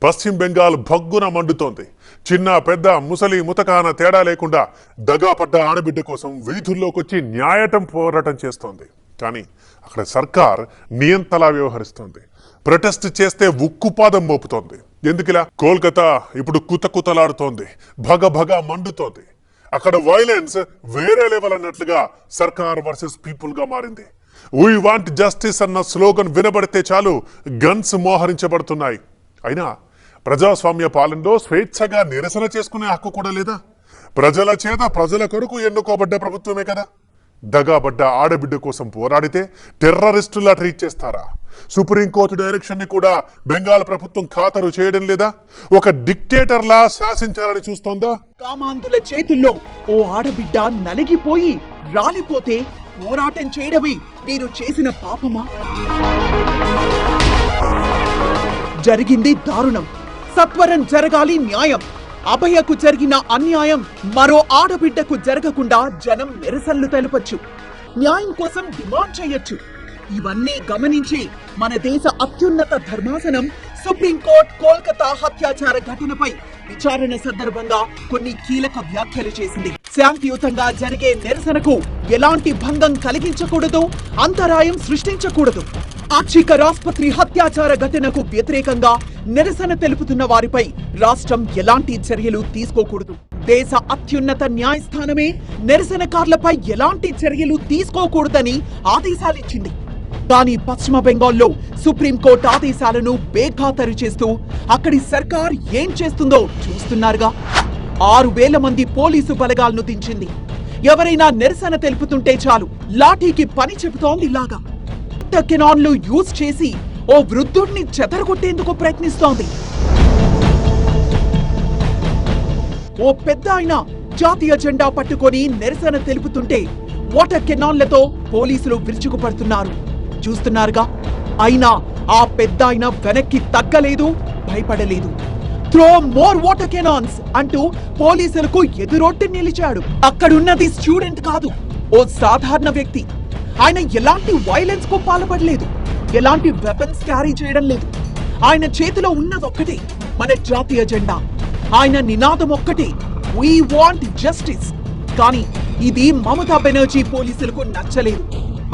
పశ్చిమ బెంగాల్ భగ్గున మండుతోంది. చిన్న పెద్ద ముసలి ముతకాన తేడా లేకుండా దగాపడ్డ ఆడబిడ్డ కోసం వీధుల్లోకొచ్చి న్యాయటం పోరాటం చేస్తోంది. కానీ అక్కడ సర్కార్ నియంతలా వ్యవహరిస్తోంది. ప్రొటెస్ట్ చేస్తే ఉక్కుపాదం మోపుతోంది. ఎందుకిలా? కోల్కతా ఇప్పుడు కుతకుతలాడుతోంది, భగ భగ మండుతోంది. అక్కడ వైలెన్స్ వేరే లెవెల్ అన్నట్లుగా సర్కార్ వర్సెస్ పీపుల్ గా మారింది. వీ వాంట్ జస్టిస్ అన్న స్లోగన్ వినబడితే చాలు గన్స్ మోహరించబడుతున్నాయి. అయినా ప్రజాస్వామ్య పాలనలో స్వేచ్ఛగా నిరసన చేసుకునే హక్కు కూడా లేదా? ప్రజల చేత ప్రజల కొరకు ఎన్నుకోబడ్డ ప్రభుత్వమే కదా. దగాబడ్డ ఆడబిడ్డ కోసం పోరాడితే టెర్రరిస్టులా ట్రీట్ చేస్తారా? సుప్రీంకోర్టు డైరెక్షన్ ని కూడా బెంగాల్ ప్రభుత్వం ఖాతరు చేయడం లేదా? ఒక డిక్టేటర్లా శాసించాలని చూస్తోందా? కామాంధుల చేతుల్లో ఓ ఆడబిడ్డ నలిగిపోయి రాలిపోతే పోరాటం చేయడమే మీరు చేసిన పాపమా? జరిగింది దారుణం. సత్వరం జరగాలి న్యాయం. అభయకు జరిగిన అన్యాయం మరో ఆడబిడ్డకు జరగకుండా జనం నిరసనలు తెలుపొచ్చు, న్యాయం కోసం డిమాండ్ చేయొచ్చు. ఇవన్నీ గమనించి మన దేశ అత్యున్నత ధర్మాసనం సుప్రీంకోర్టు కోల్కతా హత్యాచార ఘటనపై విచారణ సందర్భంగా కొన్ని కీలక వ్యాఖ్యలు చేసింది. శాంతియుతంగా జరిగే నిరసనకు ఎలాంటి భంగం కలిగించకూడదు, అంతరాయం సృష్టించకూడదు. ఆర్చికర్ ఆస్పత్రి హత్యాచార ఘటనకు వ్యతిరేకంగా నిరసన తెలుపుతున్న వారిపై రాష్ట్రం ఎలాంటి చర్యలు తీసుకోకూడదు. దేశ అత్యున్నత న్యాయస్థానమే నిరసనకారులపై ఎలాంటి చర్యలు తీసుకోకూడదని ఆదేశాలిచ్చింది. కానీ పశ్చిమ బెంగాల్లో సుప్రీంకోర్టు ఆదేశాలను బేఖాతరు చేస్తూ అక్కడి సర్కార్ ఏం చేస్తుందో చూస్తున్నారుగా. 6,000 మంది పోలీసు బలగాలను దించింది. ఎవరైనా నిరసన తెలుపుతుంటే చాలు లాఠీకి పని చెబుతోంది. ఇలాగా కెనాన్లు యూజ్ చేసి ఓ వృద్ధుడిని చెదరగొట్టేందుకు ప్రయత్నిస్తోంది. ఓ పెద్ద ఆయన జాతీయ జెండా పట్టుకొని నిరసన తెలుపుతుంటే వాటర్ కెనాన్లతో పోలీసులు విరుచుకుపడుతున్నారు. చూస్తున్నారుగా. అయినా ఆ పెద్ద ఆయన వెనక్కి తగ్గలేదు, భయపడలేదు. త్రో మోర్ వాటర్ కెనాన్స్ అంటూ పోలీసులకు ఎదురొట్టి నిలిచాడు. అక్కడున్నది స్టూడెంట్ కాదు, ఓ సాధారణ వ్యక్తి. ఆయన ఎలాంటి వైలెన్స్ కు పాల్పడలేదు, ఎలాంటి వెపన్స్ క్యారీ చేయడం లేదు. ఆయన చేతిలో ఉన్నదొక్కటే మన జాతీయ జెండా. ఆయన నినాదం ఒక్కటే, వీ వాంట్ జస్టిస్. కానీ ఇది మమతా బెనర్జీ పోలీసులకు నచ్చలేదు.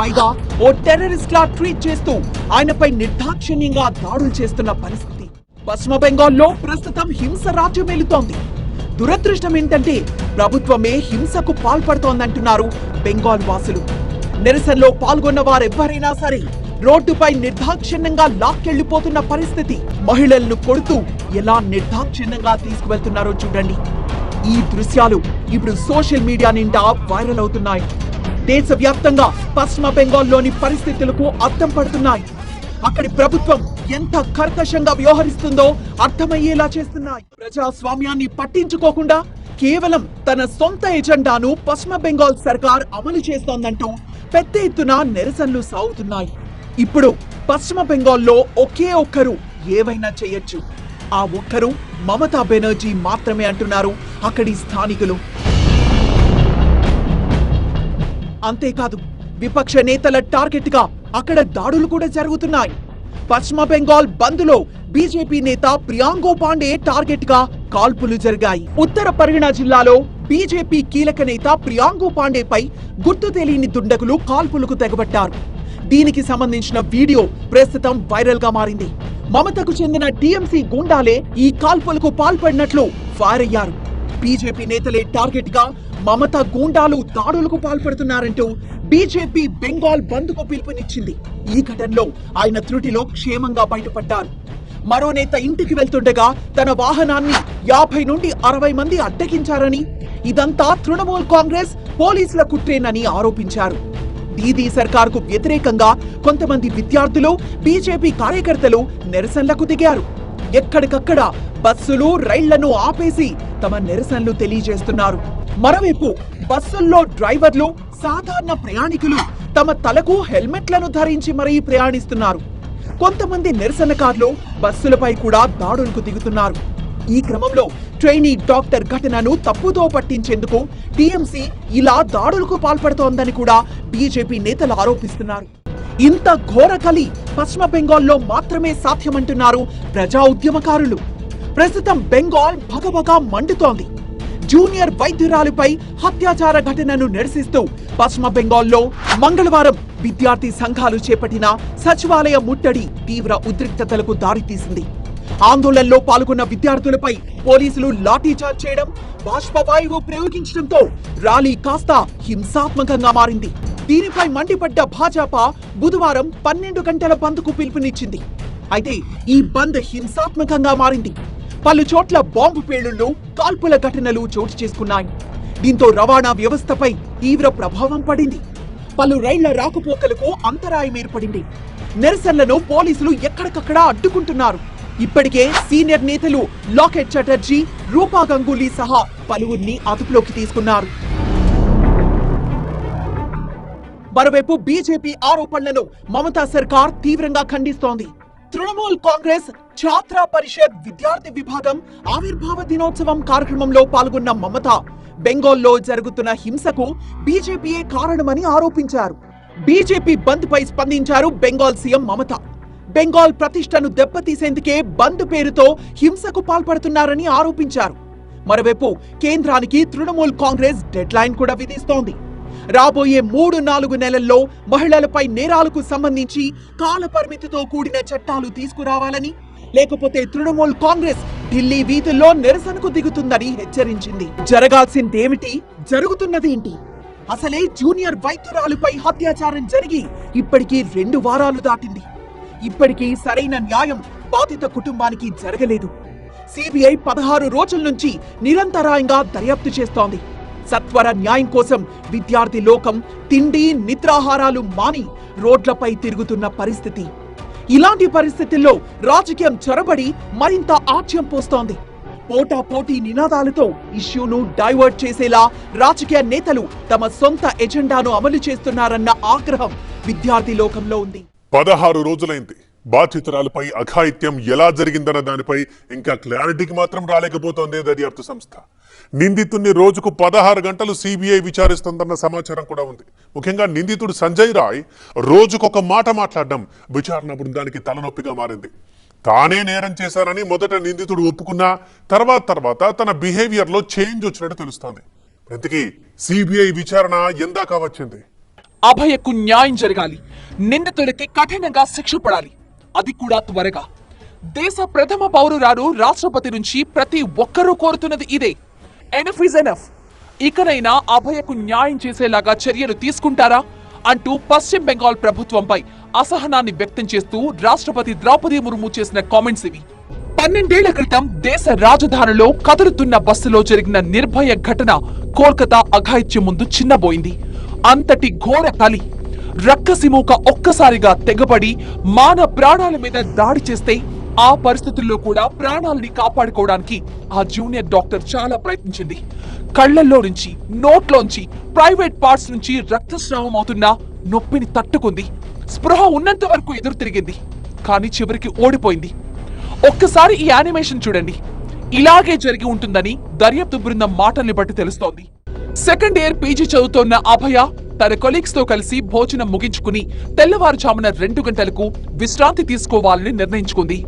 పైగా ఓ టెర్రరిస్ట్ లా ట్రీట్ చేస్తూ ఆయనపై నిర్దాక్షిణ్యంగా దాడులు చేస్తున్న పరిస్థితి. పశ్చిమ బెంగాల్లో ప్రస్తుతం హింస రాజ్యమేలుతోంది. దురదృష్టం ఏంటంటే ప్రభుత్వమే హింసకు పాల్పడుతోందంటున్నారు బెంగాల్ వాసులు. నిరసనలో పాల్గొన్న వారెవ్వరైనా సరే రోడ్డుపై నిర్దాక్షిణ్యంగా లాక్కెళ్లిపోతున్న పరిస్థితి. మహిళలను కొడుతూ ఎలా నిర్దాక్షిణ్యంగా తీసుకువెళ్తున్నారో చూడండి. ఈ దృశ్యాలు ఇప్పుడు సోషల్ మీడియా నిండా వైరల్ అవుతున్నాయి. దేశవ్యాప్తంగా పశ్చిమ బెంగాల్లోని పరిస్థితులకు అద్దం పడుతున్నాయి. అక్కడి ప్రభుత్వం ఎంత కర్కశంగా వ్యవహరిస్తుందో అర్థమయ్యేలా చేస్తున్నాయి. ప్రజాస్వామ్యాన్ని పట్టించుకోకుండా కేవలం తన సొంత ఎజెండాను పశ్చిమ బెంగాల్ సర్కార్ అమలు చేస్తోందంటూ పెద్ద ఎత్తున నిరసనలు సాగుతున్నాయి. ఇప్పుడు పశ్చిమ బెంగాల్లో ఒకే ఒక్కరు ఏవైనా చేయొచ్చు. ఆ ఒక్కరు మమతా బెనర్జీ మాత్రమే అంటున్నారు అక్కడి స్థానికులు. అంతేకాదు, విపక్ష నేతల టార్గెట్ గా అక్కడ దాడులు కూడా జరుగుతున్నాయి. పశ్చిమ బెంగాల్ బంద్ లో బీజేపీ నేత ప్రియాంగో పాండే టార్గెట్ గా కాల్పులు జరిగాయి. ఉత్తర పరిగణ జిల్లాలో బీజేపీ కీలక నేత ప్రియాంగో పాండేపై గుర్తు తెలియని దుండగులు కాల్పులకు తెగబట్టారు. దీనికి సంబంధించిన వీడియో ప్రస్తుతం వైరల్ గా మారింది. మమతకు చెందిన టీఎంసీ గూండాలే ఈ కాల్పులకు పాల్పడినట్లు ఫైర్ అయ్యారు. బీజేపీ నేతలే టార్గెట్ గా మమత గూండాలు దాడులకు పాల్పడుతున్నారంటూ బీజేపీ బెంగాల్ బంద్ కు పిలుపునిచ్చింది. ఈ ఘటనలో ఆయన త్రుటిలో క్షేమంగా బయటపడ్డారు. మరో నేత ఇంటికి వెళ్తుండగా తన వాహనాన్ని 50 నుండి 60 మంది అడ్డగించారని, ఇదంతా తృణమూల్ కాంగ్రెస్ పోలీసుల కుట్రేనని ఆరోపించారు. దీదీ సర్కార్కు వ్యతిరేకంగా కొంతమంది విద్యార్థులు, బీజేపీ కార్యకర్తలు నిరసనలకు దిగారు. ఎక్కడికక్కడ బస్సులు, రైళ్లను ఆపేసి తమ నిరసనలు తెలియజేస్తున్నారు. మరోవైపు బస్సుల్లో డ్రైవర్లు, సాధారణ ప్రయాణికులు తమ తలకు హెల్మెట్లను ధరించి మరీ ప్రయాణిస్తున్నారు. కొంతమంది నిరసనకారులు బస్సులపై కూడా దాడులకు దిగుతున్నారు. ఈ క్రమంలో ట్రైనీ డాక్టర్ ఘటనను తప్పుదో పట్టించేందుకు టీఎంసీ ఇలా దాడులకు పాల్పడుతోందని కూడా బీజేపీ నేతలు ఆరోపిస్తున్నారు. ఇంత ఘోర కలి పశ్చిమ బెంగాల్లో మాత్రమే సాధ్యమంటున్నారు ప్రజా ఉద్యమకారులు. ప్రస్తుతం బెంగాల్ భగభగా మండుతోంది. జూనియర్ వైద్యురాలిపై అత్యాచార ఘటనను నిరసిస్తూ పశ్చిమ బెంగాల్లో మంగళవారం విద్యార్థి సంఘాలు చేపట్టిన సచివాలయ ముట్టడి తీవ్ర ఉద్రిక్తతలకు దారితీసింది. ఆందోళనలో పాల్గొన్న విద్యార్థులపై పోలీసులు లాఠీచార్జ్ చేయడం, బాష్పవాయువు ప్రయోగించడంతో ర్యాలీ కాస్త హింసాత్మకంగా మారింది. దీనిపై మండిపడ్డ భాజపా బుధవారం 12 గంటల బంద్కు పిలుపునిచ్చింది. అయితే ఈ బంద్ హింసాత్మకంగా మారింది. పలు చోట్ల బాంబు పేలుళ్లు, కాల్పుల ఘటనలు చోటు చేసుకున్నాయి. దీంతో రవాణా వ్యవస్థపై తీవ్ర ప్రభావం పడింది. పలు రైళ్ల రాకపోకలకు అంతరాయం ఏర్పడింది. నిరసనలను పోలీసులు ఎక్కడికక్కడ అడ్డుకుంటున్నారు. ఇప్పటికే సీనియర్ నేతలు లాకెట్ చటర్జీ, రూపా గంగూలీ సహా పలువురిని అదుపులోకి తీసుకున్నారు. మరోవైపు బీజేపీ ఆరోపణలను మమతా సర్కార్ తీవ్రంగా ఖండిస్తోంది. తృణమూల్ కాంగ్రెస్ ఛాత్ర పరిషత్ విద్యార్థి విభాగం ఆవిర్భావ దినోత్సవం కార్యక్రమంలో పాల్గొన్న మమత బెంగాల్లో జరుగుతున్న హింసకు బీజేపీయే కారణమని ఆరోపించారు. బీజేపీ బంద్ పై స్పందించారు బెంగాల్ సీఎం మమత. బెంగాల్ ప్రతిష్టను దెబ్బతీసేందుకే బంద్ పేరుతో హింసకు పాల్పడుతున్నారని ఆరోపించారు. మరోవైపు కేంద్రానికి తృణమూల్ కాంగ్రెస్ డెడ్ లైన్ కూడా విధిస్తోంది. రాబోయే 3-4 నెలల్లో మహిళలపై నేరాలకు సంబంధించి కాల పరిమితితో కూడిన చట్టాలు తీసుకురావాలని, లేకపోతే తృణమూల్ కాంగ్రెస్ ఢిల్లీ వీధుల్లో నిరసనకు దిగుతుందని హెచ్చరించింది. జరగాల్సిందేమిటి, జరుగుతున్నదేంటి? అసలే జూనియర్ వైద్యురాలుపై అత్యాచారం జరిగి ఇప్పటికీ 2 వారాలు దాటింది. ఇప్పటికీ సరైన న్యాయం బాధిత కుటుంబానికి జరగలేదు. సిబిఐ 16 రోజుల నుంచి నిరంతరాయంగా దర్యాప్తు చేస్తోంది. సత్వర న్యాయం కోసం విద్యార్థి లోకం తిండి నిద్రాహారాలు మాని రోడ్లపై తిరుగుతున్న పరిస్థితి. ఇలాంటి పరిస్థితుల్లో రాజకీయం చొరబడి మరింత ఆజ్యం పోస్తోంది. పోటాపోటీ నినాదాలతో ఇష్యూను డైవర్ట్ చేసేలా రాజకీయ నేతలు తమ సొంత ఎజెండాను అమలు చేస్తున్నారన్న ఆగ్రహం విద్యార్థి లోకంలో ఉంది. 16 రోజులైంది. బాధితురాలపై అఘాయిత్యం ఎలా జరిగిందన్న దానిపై ఇంకా క్లారిటీకి మాత్రం రాలేకపోతోంది దర్యాప్తు సంస్థ. నిందితుడిని రోజుకు 16 గంటలు సిబిఐ విచారిస్తుందన్న సమాచారం కూడా ఉంది. ముఖ్యంగా నిందితుడు సంజయ్ రాయ్ రోజుకొక మాట మాట్లాడడం విచారణ బృందానికి తలనొప్పిగా మారింది. తానే నేరం చేశారని మొదట నిందితుడు ఒప్పుకున్నా తర్వాత తన బిహేవియర్ లో చేంజ్ వచ్చినట్టు తెలుస్తోంది. ఇంతకీ సిబిఐ విచారణ ఎందాక వచ్చింది? అభయకు న్యాయం జరగాలి, నిందితుడికి కఠినంగా శిక్ష పడాలి, అది కూడా త్వరగా. దేశ ప్రథమ పౌరురాలు రాష్ట్రపతి నుంచి ప్రతి ఒక్కరూ కోరుతున్నది ఇదే. Enough is enough. ఇకనైనా అభయకు న్యాయం చేసేలాగా చర్యలు తీసుకుంటారా అంటూ పశ్చిమ బెంగాల్ ప్రభుత్వంపై అసహనాన్ని వ్యక్తం చేస్తూ రాష్ట్రపతి ద్రౌపది ముర్ము చేసిన కామెంట్స్ ఇవి. 12 ఏళ్ల క్రితం దేశ రాజధానిలో కదులుతున్న బస్సులో జరిగిన నిర్భయ ఘటన కోల్కతా అఘాయిత్యం ముందు చిన్నబోయింది. అంతటి ఘోర కలి రక్కసిమూక ఒక్కసారిగా తెగబడి మాన ప్రాణాల మీద దాడి చేస్తే ఆ పరిస్థితుల్లో కూడా ప్రాణాలని కాపాడుకోవడానికి ఆ జూనియర్ డాక్టర్ చాలా ప్రయత్నించింది. కళ్లల్లో నుంచి, నోట్లోంచి, ప్రైవేట్ పార్ట్స్ నుంచి రక్తస్రావం అవుతున్నా నొప్పిని తట్టుకుంది. స్పృహ ఉన్నంత వరకు ఎదురు తిరిగింది, కానీ చివరికి ఓడిపోయింది. ఒక్కసారి ఈ యానిమేషన్ చూడండి. ఇలాగే జరిగి ఉంటుందని దర్యాప్తు బృందం మాటల్ని బట్టి తెలుస్తోంది. సెకండ్ ఇయర్ పీజీ చదువుతోన్న అభయ తన కొలీగ్స్ తో కలిసి భోజనం ముగించుకుని తెల్లవారుజామున 2 గంటలకు విశ్రాంతి తీసుకోవాలని నిర్ణయించుకుంది.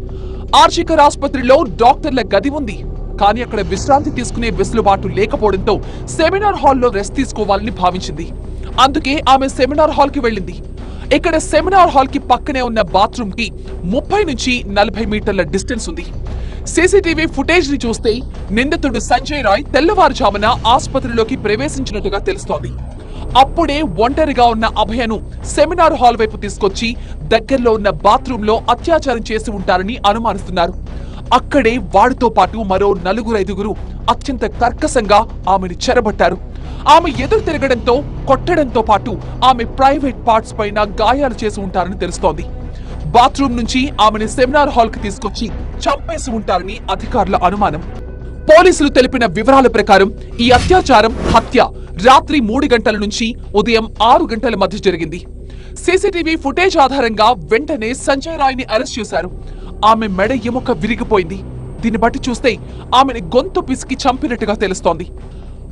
ఆర్జికర్ ఆసుపత్రిలో డాక్టర్ల గది ఉంది, కానీ అక్కడ విశ్రాంతి తీసుకునే వెసులుబాటు లేకపోవడంతో సెమినార్ హాల్లో రెస్ట్ తీసుకోవాలని భావించింది. అందుకే ఆమె సెమినార్ హాల్ కి వెళ్ళింది. ఇక్కడ సెమినార్ హాల్ కి పక్కనే ఉన్న బాత్రూమ్ కి 30 నుంచి 40 మీటర్ల డిస్టెన్స్ ఉంది. సీసీటీవీ ఫుటేజ్ ని చూస్తే నిందితుడు సంజయ్ రాయ్ తెల్లవారుజామున ఆసుపత్రిలోకి ప్రవేశించినట్టుగా తెలుస్తోంది. అప్పుడే ఒంటరిగా ఉన్న అభయను సెమినార్ హాల్ వైపు తీసుకొచ్చి దగ్గరలో ఉన్న బాత్రూమ్ లో అత్యాచారం చేసి ఉంటారని అనుమానిస్తున్నారు. అక్కడే వాడితో పాటు మరో 4-5 అత్యంత కర్కశంగా ఆమెను చెరబట్టారు. ఆమె ఎదురు తిరగడంతో, కొట్టడంతో పాటు ఆమె ప్రైవేట్ పార్ట్స్ పైన గాయాలు చేసి ఉంటారని తెలుస్తోంది. బాత్రూమ్ నుంచి ఆమెను సెమినార్ హాల్ కి తీసుకొచ్చి చంపేసి ఉంటారని అధికారుల అనుమానం. పోలీసులు తెలిపిన వివరాల ప్రకారం ఈ అత్యాచారం, హత్య రాత్రి 3 గంటల నుంచి ఉదయం 6 గంటల మధ్య జరిగింది. సీసీటీవీ ఫుటేజ్ ఆధారంగా వెంటనే సంజయ్ రాయ్ ని అరెస్ట్ చేశారు. ఆమె మెడ ఎముక విరిగిపోయింది. దీన్ని బట్టి చూస్తే ఆమెను గొంతు పిసికి చంపినట్టుగా తెలుస్తోంది.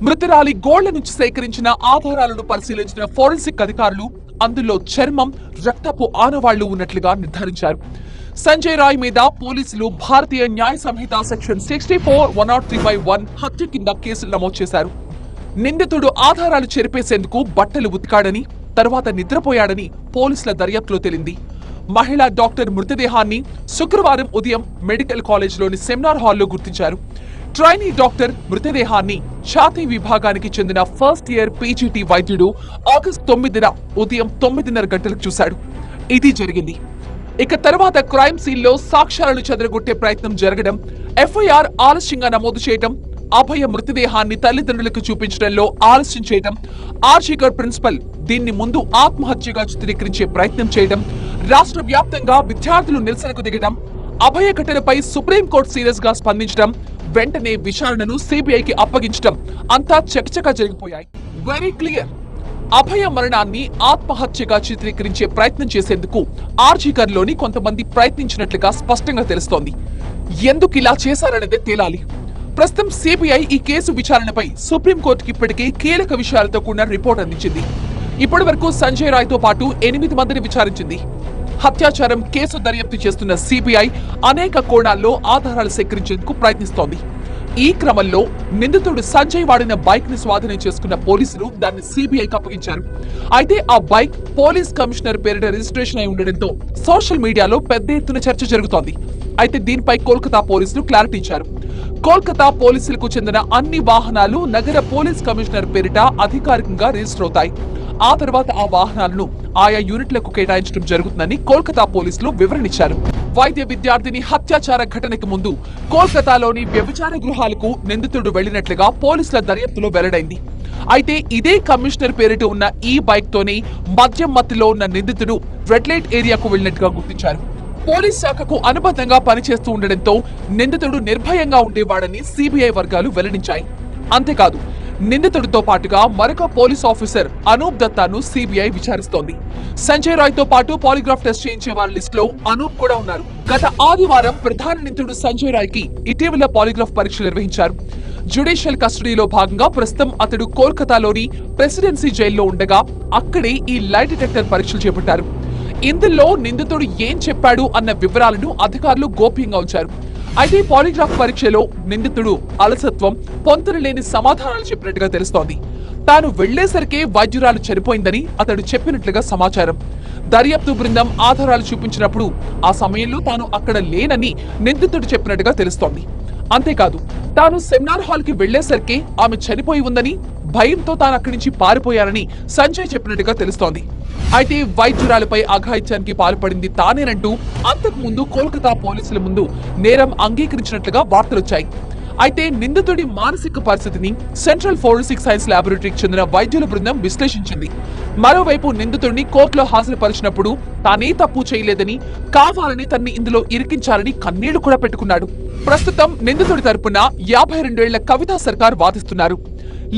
మృతురాలి గోళ్ల నుంచి సేకరించిన ఆధారాలను పరిశీలించిన ఫోరెన్సిక్ అధికారులు అందులో చర్మం, రక్తపు ఆనవాళ్లు ఉన్నట్లుగా నిర్ధారించారు. సంజయ్ రాయ్ మీద పోలీసులు భారతీయ న్యాయ సంహిత సెక్షన్ 64(103)(1) హత్య కింద కేసులు నమోదు చేశారు. నిందితుడు ఆధారాలు చెరిపేసేందుకు బట్టలు ఉతికాడని, తర్వాత నిద్రపోయాడని పోలీసుల దర్యాప్తులో తేలింది. మహిళా డాక్టర్ మృతదేహాన్ని శుక్రవారం ఉదయం మెడికల్ కాలేజ్లోని సెమినార్ హాల్లో గుర్తించారు. ట్రైనీ డాక్టర్ మృతదేహాన్ని ఛాతీ విభాగానికి చెందిన ఫస్ట్ ఇయర్ పీజీటీ వైద్యుడు ఆగస్టు 9న ఉదయం 9:30 గంటలకు చూశాడు. ఇది జరిగింది. ఇక తర్వాత క్రైమ్ సీన్ లో సాక్ష్యాలను చెదరగొట్టే ప్రయత్నం జరగడం, ఎఫ్ఐఆర్ ఆలస్యంగా నమోదు చేయడం, అభయ మృతదేహాన్ని తల్లిదండ్రులకు చూపించడంలో ఆలస్యం చేయడం, ఆర్జీకర్ ప్రిన్సిపల్ దీన్ని ముందు ఆత్మహత్యగా చిత్రీకరించే ప్రయత్నం చేయడం, రాష్ట్ర వ్యాప్తంగా విద్యార్థులు నిరసనకు దిగడం, అభయ ఘటనపై సుప్రీంకోర్టు సీరియస్ గా స్పందించడం, వెంటనే విచారణను సిబిఐకి అప్పగించడం అంతా చకచకా జరిగిపోయాయి. Very clear. అభయ మరణాన్ని ఆత్మహత్యగా చిత్రీకరించే ప్రయత్నం చేసేందుకు ఆర్జీకర్లోని కొంతమంది ప్రయత్నించినట్లుగా స్పష్టంగా తెలుస్తోంది. ఎందుకు ఇలా చేశారనేదే తేలాలి. ప్రస్తుతం సిబిఐ ఈ కేసు విచారణపై సుప్రీంకోర్టుకి ఇప్పటికే కీలక విషయాలతో కూడిన రిపోర్ట్ అందించింది. ఇప్పటి వరకు సంజయ్ రాయ్ తో పాటు 8 మందిని విచారించింది. హత్యాచారం కేసు దర్యాప్తు చేస్తున్న సిబిఐ అనేక కోణాల్లో ఆధారాలు సేకరించేందుకు ప్రయత్నిస్తోంది. ఈ క్రమంలో నిందితుడు సంజయ్ వాడిన బైక్ ని స్వాధీనం చేసుకున్న పోలీసులు దాన్ని సిబిఐకి అప్పగించారు. అయితే ఆ బైక్ పోలీస్ కమిషనర్ పేరిట రిజిస్ట్రేషన్ అయి ఉండడంతో సోషల్ మీడియాలో పెద్ద ఎత్తున చర్చ జరుగుతోంది. అయితే దీనిపై కోల్కతా పోలీసులు క్లారిటీ ఇచ్చారు. కోల్కతా పోలీసులకు చెందిన అన్ని వాహనాలు నగర పోలీస్ కమిషనర్ పేరిట అధికారికంగా రిజిస్టర్ అవుతాయి. ఆ తర్వాత ఆ వాహనాలను ఆయా యూనిట్లకు కేటాయించడం జరుగుతుందని కోల్కతా పోలీసులు వివరణిచ్చారు. వైద్య విద్యార్థిని హత్యాచార ఘటనకు ముందు కోల్కతాలోని వ్యభిచార గృహాలకు నిందితుడు వెళ్లినట్లుగా పోలీసుల దర్యాప్తులో వెల్లడైంది. అయితే ఇదే కమిషనర్ పేరిట ఉన్న ఈ బైక్ తోనే మద్యం మత్తులో ఉన్న నిందితుడు రెడ్ లైట్ ఏరియాకు వెళ్లినట్టుగా గుర్తించారు. పోలీస్ శాఖకు అనుబంధంగా పనిచేస్తూ ఉండడంతో నిందితుడు నిర్భయంగా ఉండేవాడని సిబిఐ వర్గాలు వెల్లడించాయి. అంతేకాదు, నిందితుడితో పాటుగా మరొక పోలీస్ ఆఫీసర్ అనూప్ దత్తాను సిబిఐ విచారిస్తోంది. సంజయ్ రాయ్ తో పాటు పాలిగ్రాఫ్ టెస్ట్ చేయించే వారి లిస్ట్ లో అనూప్ కూడా ఉన్నారు. గత ఆదివారం ప్రధాన నిందితుడు సంజయ్ రాయ్ కి ఇటీవల పాలిగ్రాఫ్ పరీక్షలు నిర్వహించారు. జ్యుడిషియల్ కస్టడీలో భాగంగా ప్రస్తుతం అతడు కోల్కతాలోని ప్రెసిడెన్సీ జైల్లో ఉండగా అక్కడే ఈ లైట్ డిటెక్టర్ పరీక్షలు చేపట్టారు. ఇందులో నిందితుడు ఏం చెప్పాడు అన్న వివరాలను అధికారులు గోప్యంగా ఉంచారు. అయితే పాలిగ్రాఫ్ పరీక్షలో నిందితుడు అలసత్వం, పొంతనలేని సమాధానాలు చెప్పినట్టుగా తెలుస్తోంది. తాను వెళ్లేసరికే వైద్యురాలు చనిపోయిందని అతడు చెప్పినట్లుగా సమాచారం. దర్యాప్తు బృందం ఆధారాలు చూపించినప్పుడు ఆ సమయంలో తాను అక్కడ లేనని నిందితుడు చెప్పినట్టుగా తెలుస్తోంది. అంతేకాదు, తాను సెమినార్ హాల్ కి వెళ్లేసరికి ఆమె చనిపోయి ఉందని, భయంతో తాను అక్కడి నుంచి పారిపోయానని సంజయ్ చెప్పినట్టుగా తెలుస్తోంది. అయితే వైద్యురాలపై అఘాయిత్యానికి పాల్పడింది తానేనంటూ అంతకు ముందు కోల్కతా పోలీసుల ముందు నేరం అంగీకరించినట్లుగా వార్తలొచ్చాయి. అయితే నిందితుడి మానసిక పరిస్థితిని సెంట్రల్ ఫోరెన్సిక్ సైన్స్ ల్యాబొరేటరీకి చెందిన వైద్యుల బృందం విశ్లేషించింది. మరోవైపు నిందితుడిని కోర్టులో హాజరుపరిచినప్పుడు తానే తప్పు చేయలేదని, కావాలని తన్ని ఇందులో ఇరికించాలని కన్నీళ్లు కూడా పెట్టుకున్నాడు. ప్రస్తుతం నిందితుడి తరపున 52 ఏళ్ల కవితా సర్కార్ వాదిస్తున్నారు.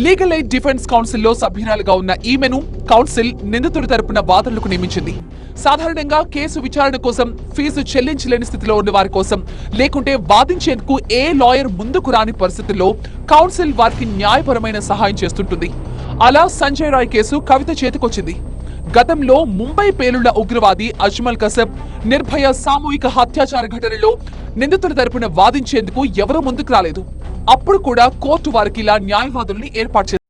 లీగల్ ఎయిడ్ డిఫెన్స్ కౌన్సిల్లో సభ్యురాలుగా ఉన్న ఈమెను కౌన్సిల్ నిందితుడి తరపున వాదనలకు నియమించింది. సాధారణంగా కేసు విచారణ కోసం ఫీజు చెల్లించలేని స్థితిలో ఉన్న వారి కోసం, లేకుంటే వాదించేందుకు ఏ లాయర్ ముందుకు రాని పరిస్థితుల్లో కౌన్సిల్ వారికి న్యాయపరమైన సహాయం చేస్తుంటుంది. అలా సంజయ్ రాయ్ కేసు కవిత చేతికొచ్చింది. గతంలో ముంబై పేలుళ్ల ఉగ్రవాది అజ్మల్ కసబ్, నిర్భయ సామూహిక హత్యాచార ఘటనలో నిందితుడి తరపున వాదించేందుకు ఎవరూ ముందుకు రాలేదు. అప్పుడు కూడా కోర్టు వారికి ఇలా న్యాయవాదుల్ని ఏర్పాటు చేసింది.